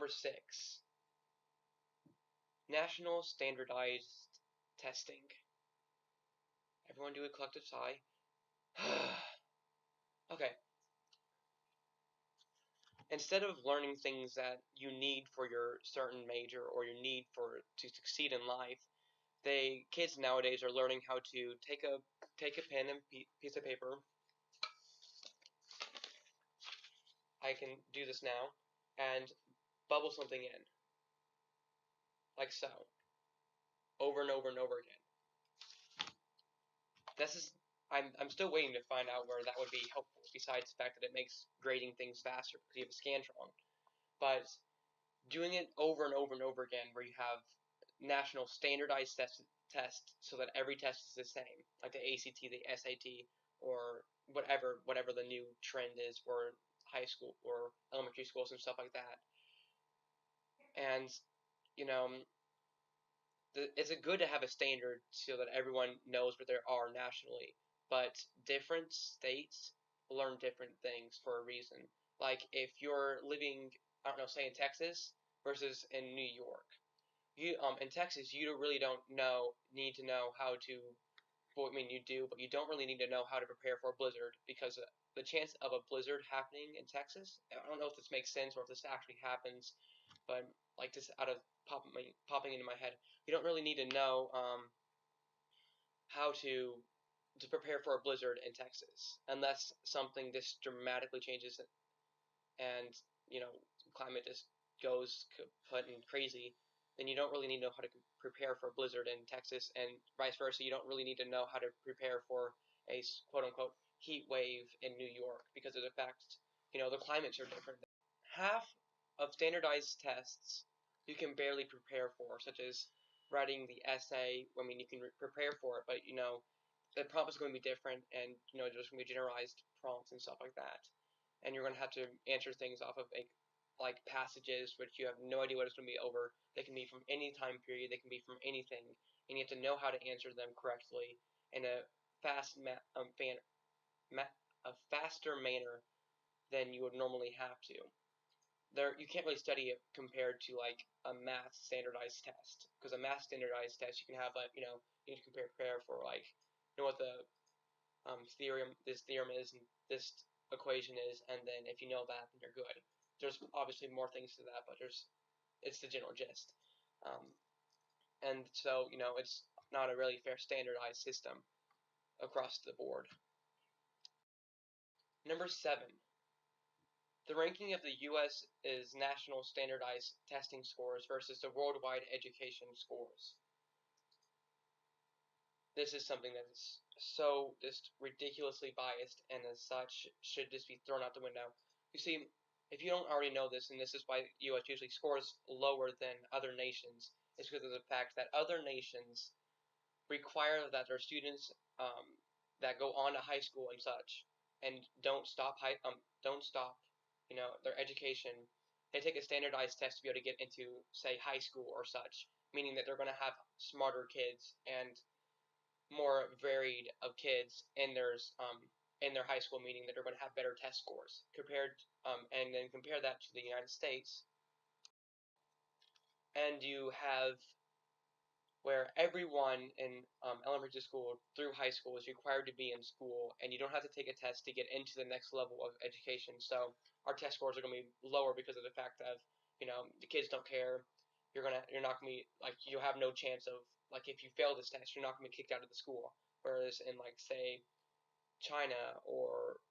Number 6. National Standardized Testing. Everyone do a collective sigh. Okay. Instead of learning things that you need for your certain major or you need to succeed in life, kids nowadays are learning how to take a pen and piece of paper. I can do this now, and bubble something in, like so, over and over and over again. I'm still waiting to find out where that would be helpful, besides the fact that it makes grading things faster because you have a Scantron. But doing it over and over and over again, where you have national standardized tests so that every test is the same, like the ACT, the SAT, or whatever the new trend is for high school or elementary schools and stuff like that. And it's good to have a standard so that everyone knows what there are nationally, but different states learn different things for a reason. Like if you're living, I don't know, say in Texas versus in New York, in Texas you really don't need to know how to. Well, I mean you do, but you don't really need to know how to prepare for a blizzard, because the chance of a blizzard happening in Texas, I don't know if this makes sense or if this actually happens, but like just out of popping into my head, you don't really need to know how to prepare for a blizzard in Texas unless something just dramatically changes and climate just goes and crazy. Then you don't really need to know how to prepare for a blizzard in Texas, and vice versa. You don't really need to know how to prepare for a quote-unquote heat wave in New York, because of the fact, the climates are different. Half of standardized tests you can barely prepare for, such as writing the essay. I mean, you can prepare for it, but the prompt is going to be different, and there's going to be generalized prompts and stuff like that, and you're going to have to answer things off of like passages which you have no idea what it's going to be over. They can be from any time period, they can be from anything, and you have to know how to answer them correctly in a faster manner than you would normally have to. You can't really study it compared to like a math standardized test, because a math standardized test you can have you need to prepare for like what the this theorem is and this equation is, and then if you know that, then you're good. There's obviously more things to that, but it's the general gist. And so it's not a really fair standardized system across the board. Number 7. The ranking of the U.S.'s national standardized testing scores versus the worldwide education scores. This is something that is so just ridiculously biased, and as such should just be thrown out the window. You see, if you don't already know this, and this is why the U.S. usually scores lower than other nations, it's because of the fact that other nations require that their students that go on to high school and such, and don't stop their education. They take a standardized test to be able to get into, say, high school or such, meaning that they're going to have smarter kids and more varied of kids in their high school, meaning that they're going to have better test scores compared, and then compare that to the United States, and you have where everyone in elementary school through high school is required to be in school, and you don't have to take a test to get into the next level of education. So our test scores are going to be lower because of the fact that the kids don't care. You're not going to be like, you have no chance of, like, if you fail this test, you're not going to be kicked out of the school. Whereas in, like, say China or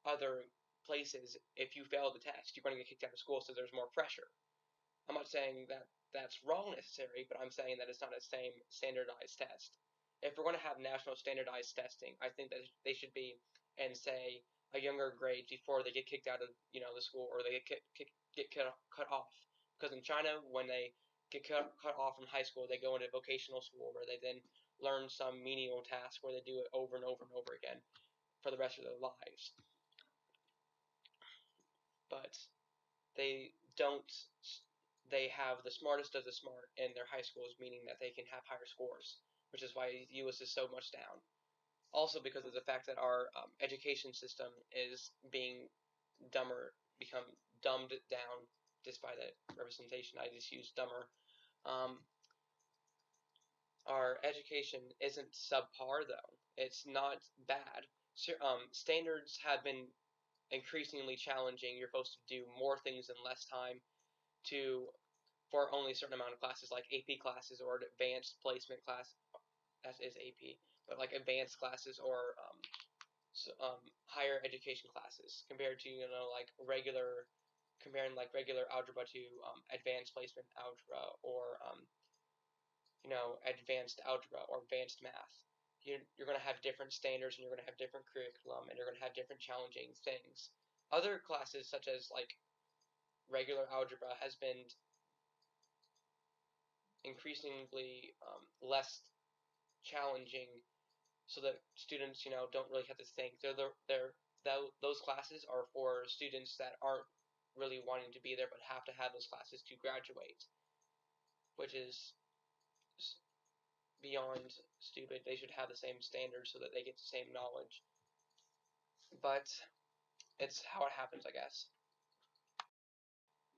other places, if you fail the test, you're going to get kicked out of school, so there's more pressure. I'm not saying that that's wrong necessarily, but I'm saying that it's not the same standardized test. If we're going to have national standardized testing, I think that they should be in, say, a younger grade before they get kicked out of the school, or they get cut off. Because in China, when they get cut off from high school, they go into vocational school, where they then learn some menial task where they do it over and over and over again for the rest of their lives. But they don't. They have the smartest of the smart in their high schools, meaning that they can have higher scores, which is why the U.S. is so much down. Also because of the fact that our education system is become dumbed down just by the representation, I just use dumber. Our education isn't subpar though. It's not bad. Standards have been increasingly challenging. You're supposed to do more things in less time for only a certain amount of classes, like AP classes or advanced placement class. That is AP, but like advanced classes or higher education classes compared to like comparing like regular algebra to advanced placement algebra or advanced algebra or advanced math. You're going to have different standards and you're going to have different curriculum and you're going to have different challenging things. Other classes such as like regular algebra has been increasingly less challenging, so that students don't really have to think. Those classes are for students that aren't really wanting to be there but have to have those classes to graduate, which is beyond stupid. They should have the same standards so that they get the same knowledge. But it's how it happens, I guess.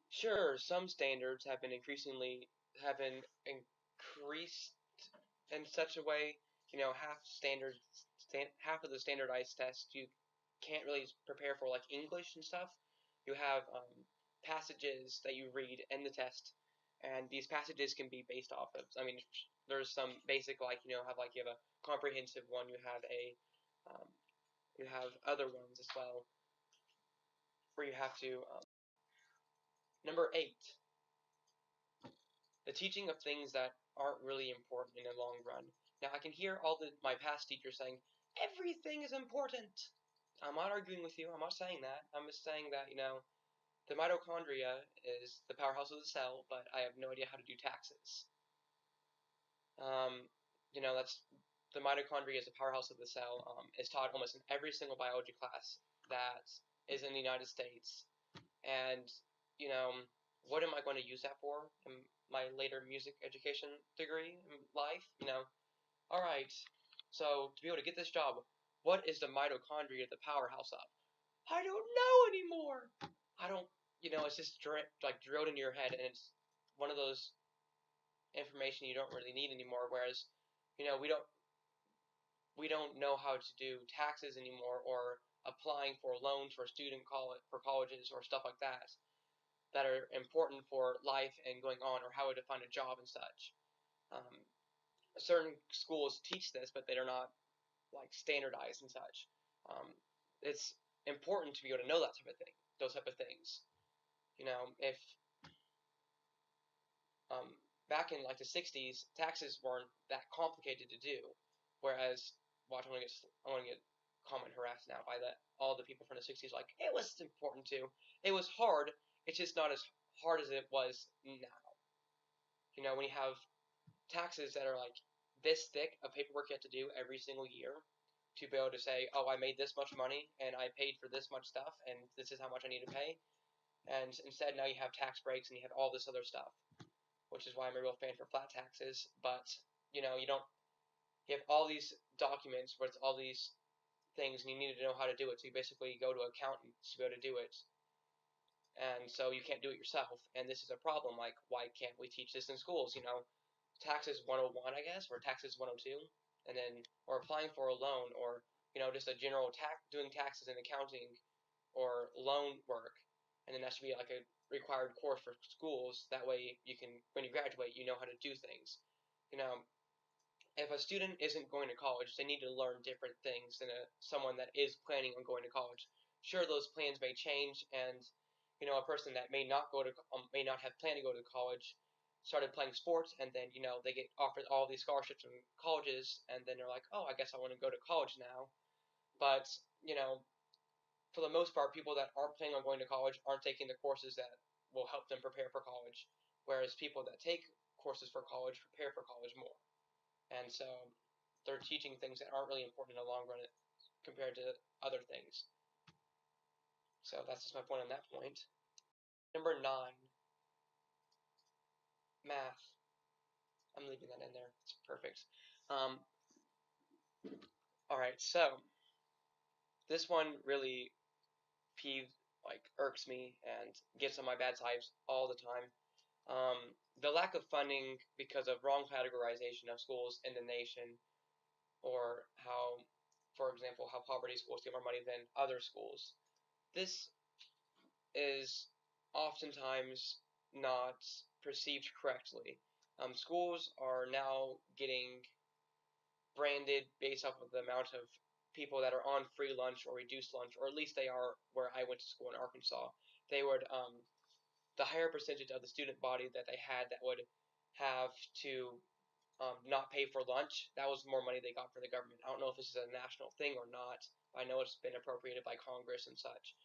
Sure, some standards have been increased in such a way, half of the standardized tests you can't really prepare for, like English and stuff. You have passages that you read in the test, and these passages can be based off of. I mean, there's some basic you have a comprehensive one. You have other ones as well where you have to. Number 8, the teaching of things that aren't really important in the long run. Now, I can hear my past teachers saying, everything is important. I'm not arguing with you. I'm not saying that. I'm just saying that, the mitochondria is the powerhouse of the cell, but I have no idea how to do taxes. That's the mitochondria is the powerhouse of the cell. Is taught almost in every single biology class that is in the United States. And, what am I going to use that for in my later music education degree in life? All right, so to be able to get this job, what is the mitochondria the powerhouse of? I don't know anymore. I don't, it's just drilled into your head, and it's one of those information you don't really need anymore. Whereas, we don't know how to do taxes anymore, or applying for loans for colleges or stuff like that are important for life and going on, or how to find a job and such. Certain schools teach this, but they are not standardized and such. It's important to be able to know those type of things. If back in the 60s, taxes weren't that complicated to do, whereas I want to get comment harassed now by all the people from the 60s. Like, it was important too. It was hard. It's just not as hard as it was now. When you have taxes that are this thick of paperwork you have to do every single year to be able to say, oh, I made this much money and I paid for this much stuff and this is how much I need to pay. And instead now you have tax breaks and you have all this other stuff, which is why I'm a real fan for flat taxes. But you have all these documents where it's all these things and you need to know how to do it. So you basically go to accountants to be able to do it. And so you can't do it yourself. And this is a problem. Like, why can't we teach this in schools? Taxes 101, I guess, or taxes 102, and then or applying for a loan, or just a general doing taxes and accounting or loan work, and then that should be like a required course for schools. That way you can, when you graduate, you know how to do things. If a student isn't going to college, they need to learn different things than someone that is planning on going to college. Sure, those plans may change, and a person that may not have planned to go to college started playing sports, and then they get offered all these scholarships in colleges, and then they're like, oh, I guess I want to go to college now. But for the most part, people that aren't planning on going to college aren't taking the courses that will help them prepare for college, whereas people that take courses for college prepare for college more. And so they're teaching things that aren't really important in the long run compared to other things. So that's just my point on that point. Number 9, math. I'm leaving that in there. It's perfect. Alright, so this one really peeved like irks me and gets on my bad sides all the time. The lack of funding because of wrong categorization of schools in the nation, or how, for example, how poverty schools get more money than other schools. This is oftentimes not perceived correctly. Schools are now getting branded based off of the amount of people that are on free lunch or reduced lunch, or at least they are where I went to school in Arkansas. They would the higher percentage of the student body that they had that would have to not pay for lunch, that was more money they got from the government. I don't know if this is a national thing or not, but I know it's been appropriated by Congress and such.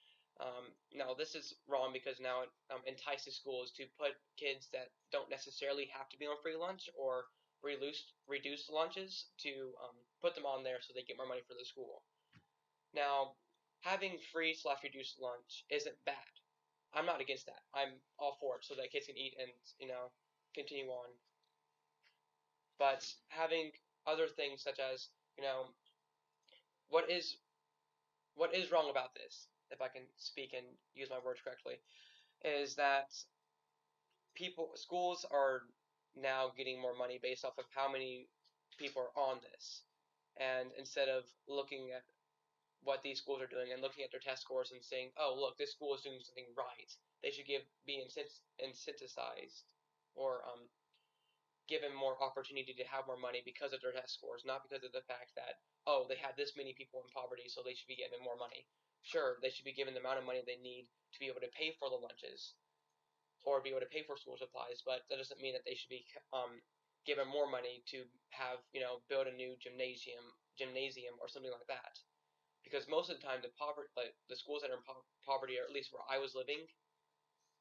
Now, this is wrong because now it entices schools to put kids that don't necessarily have to be on free lunch or reduced lunches to put them on there so they get more money for the school. Now, having free/reduced lunch isn't bad. I'm not against that. I'm all for it so that kids can eat and continue on. But having other things such as what is what is wrong about this, if I can speak and use my words correctly, is that schools are now getting more money based off of how many people are on this, and instead of looking at what these schools are doing and looking at their test scores and saying, oh look, this school is doing something right, they should be incentivized or given more opportunity to have more money because of their test scores, not because of the fact that, oh, they have this many people in poverty, so they should be given more money. Sure, they should be given the amount of money they need to be able to pay for the lunches or be able to pay for school supplies, but that doesn't mean that they should be given more money to have, build a new gymnasium or something like that. Because most of the time, the schools that are in poverty, or at least where I was living,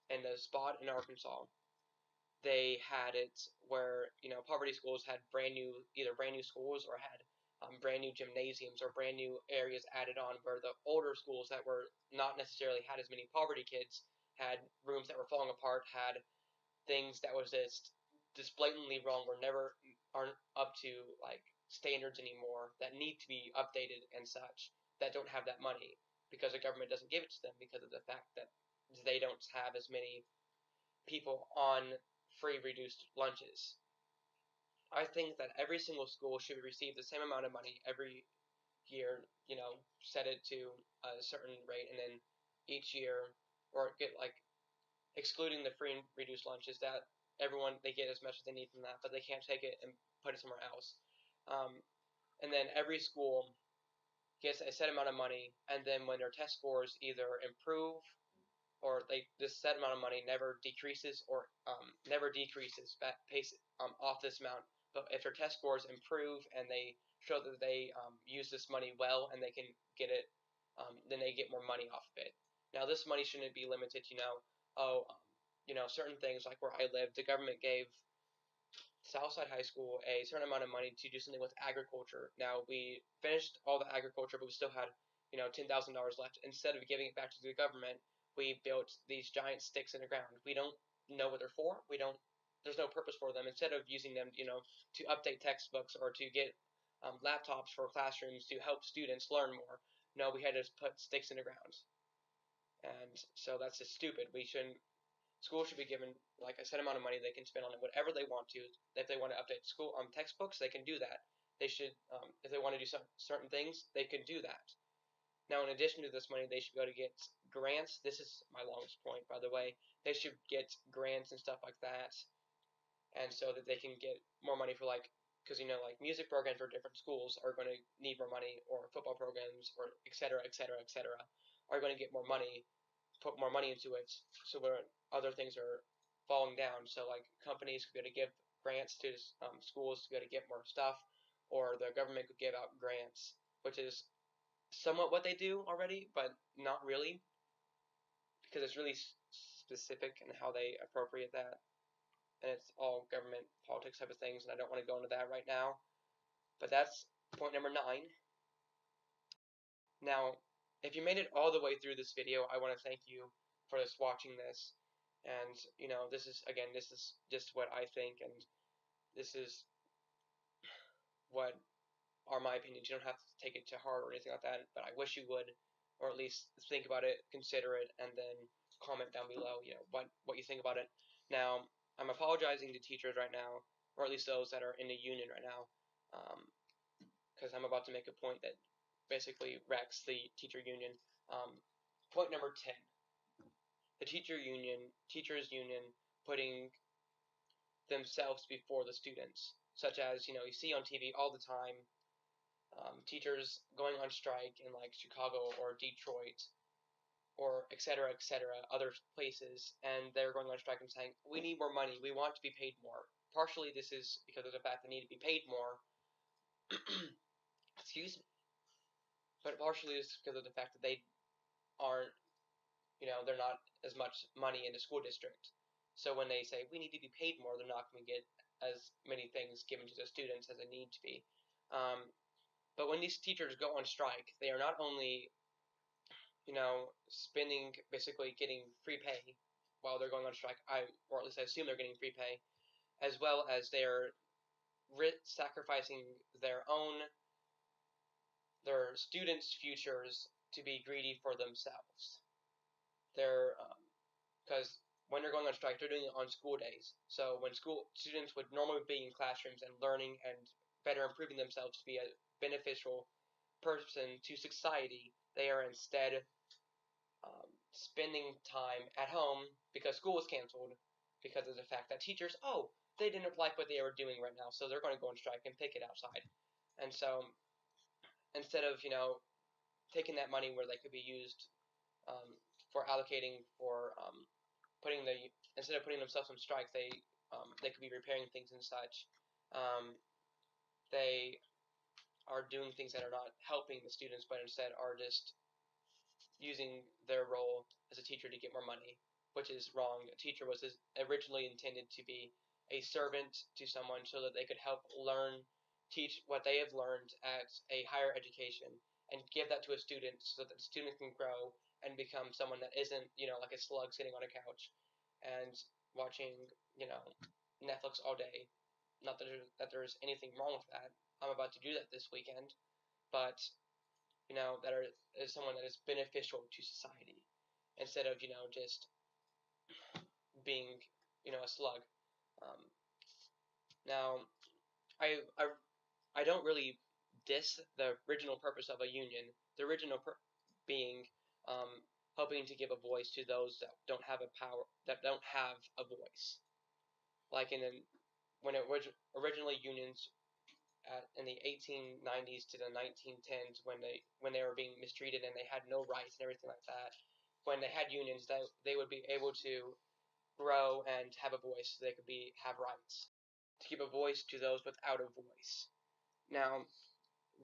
in the spot in Arkansas, they had it where poverty schools had either brand new schools or had brand new gymnasiums or brand new areas added on, where the older schools that were not necessarily had as many poverty kids had rooms that were falling apart, had things that was just blatantly wrong, or never aren't up to like standards anymore, that need to be updated and such, that don't have that money because the government doesn't give it to them because of the fact that they don't have as many people on free reduced lunches. I think that every single school should receive the same amount of money every year, set it to a certain rate, and then each year, or get like excluding the free and reduced lunches, that everyone, they get as much as they need from that, but they can't take it and put it somewhere else. And then every school gets a set amount of money, and then when their test scores either improve or this set amount of money never decreases or pace off this amount. But if their test scores improve and they show that they use this money well and they can get it, then they get more money off of it. Now this money shouldn't be limited. Certain things like where I live, the government gave Southside High School a certain amount of money to do something with agriculture. Now we finished all the agriculture, but we still had $10,000 left. Instead of giving it back to the government, we built these giant sticks in the ground. We don't know what they're for. We don't. There's no purpose for them. Instead of using them, to update textbooks or to get laptops for classrooms to help students learn more, no, we had to put sticks in the ground. And so that's just stupid. We shouldn't. Schools should be given like a set amount of money they can spend on it, whatever they want to. If they want to update school textbooks, they can do that. They should, if they want to do certain things, they can do that. Now, in addition to this money, they should be able to get grants. This is my longest point, by the way. They should get grants and stuff like that, and so that they can get more money for because like music programs for different schools are going to need more money, or football programs, or et cetera, et cetera, et cetera, are going to get more money, put more money into it. So where other things are falling down, so like companies could be able to give grants to schools to be able to get more stuff, or the government could give out grants, which is somewhat what they do already, but not really, because it's really specific in how they appropriate that, and it's all government politics type of things, and I don't want to go into that right now. But that's point number 9. Now, if you made it all the way through this video, I want to thank you for watching this. And this is just what I think, and this is what are my opinions. You don't have to take it to heart or anything like that, but I wish you would. or at least think about it, consider it, and then comment down below, what you think about it. Now, I'm apologizing to teachers right now, or at least those that are in the union right now, because I'm about to make a point that basically wrecks the teacher union. Point number 10. The teachers union putting themselves before the students, such as, you see on TV all the time, teachers going on strike in like Chicago or Detroit or etc., other places, and they're going on strike and saying, we need more money, we want to be paid more. Partially this is because of the fact they need to be paid more, excuse me, but partially it's because of the fact that they aren't, they're not as much money in the school district. So when they say we need to be paid more, they're not going to get as many things given to the students as they need to be. But when these teachers go on strike, they are not only spending, basically getting free pay while they're going on strike, or at least I assume they're getting free pay, as well as they're sacrificing their students' futures to be greedy for themselves. They're, because when they're going on strike, they're doing it on school days. So when school students would normally be in classrooms and learning and better improving themselves to be a beneficial person to society, they are instead spending time at home because school was canceled because of the fact that teachers, they didn't like what they were doing right now, so they're going to go on strike and picket outside. And so instead of, taking that money where they could be used for allocating for instead of putting themselves on strike, they could be repairing things and such. They are doing things that are not helping the students, but instead are just using their role as a teacher to get more money, which is wrong. A teacher was originally intended to be a servant to someone so that they could help teach what they have learned at a higher education and give that to a student so that the student can grow and become someone that isn't, like a slug sitting on a couch and watching, Netflix all day. Not that there's anything wrong with that. I'm about to do that this weekend, but that is someone that is beneficial to society instead of, just being, a slug. Now, I don't really diss the original purpose of a union. The original being hoping to give a voice to those that don't have a voice. Like when it was originally unions in the 1890s to the 1910s, when they were being mistreated and they had no rights and everything like that. When they had unions, they would be able to grow and have a voice. So they could have rights to give a voice to those without a voice. Now,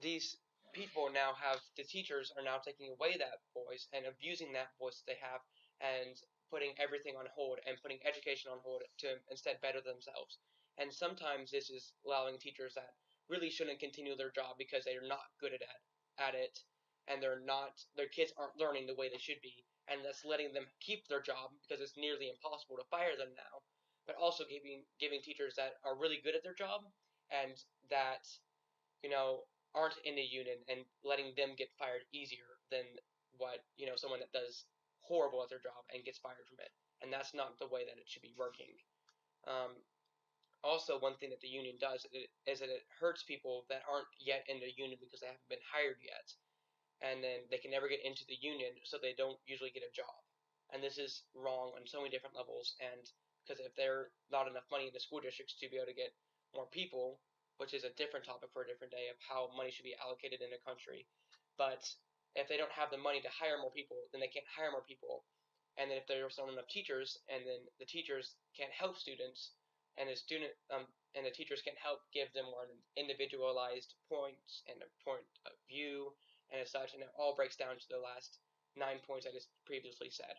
these people the teachers are now taking away that voice and abusing that voice they have and putting everything on hold and putting education on hold to instead better themselves. And sometimes this is allowing teachers that really shouldn't continue their job because they're not good at it, and their kids aren't learning the way they should be, and that's letting them keep their job because it's nearly impossible to fire them now. But also giving teachers that are really good at their job and that aren't in a union and letting them get fired easier than what someone that does horrible at their job and gets fired from it. And that's not the way that it should be working. Also, one thing that the union does is that it hurts people that aren't yet in the union because they haven't been hired yet, and then they can never get into the union, so they don't usually get a job. And this is wrong on so many different levels. And because if there's not enough money in the school districts to be able to get more people, which is a different topic for a different day of how money should be allocated in a country. But if they don't have the money to hire more people, then they can't hire more people. And then if there's not enough teachers, and then the teachers can't help students, and the teachers can't help give them more individualized points and a point of view and as such, and it all breaks down to the last 9 points I just previously said.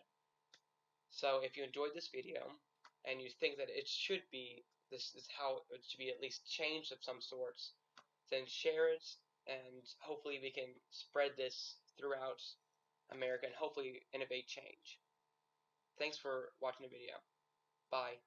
So if you enjoyed this video and you think that this is how it should be at least changed of some sorts, then share it, and hopefully we can spread this throughout America and hopefully innovate change. Thanks for watching the video. Bye.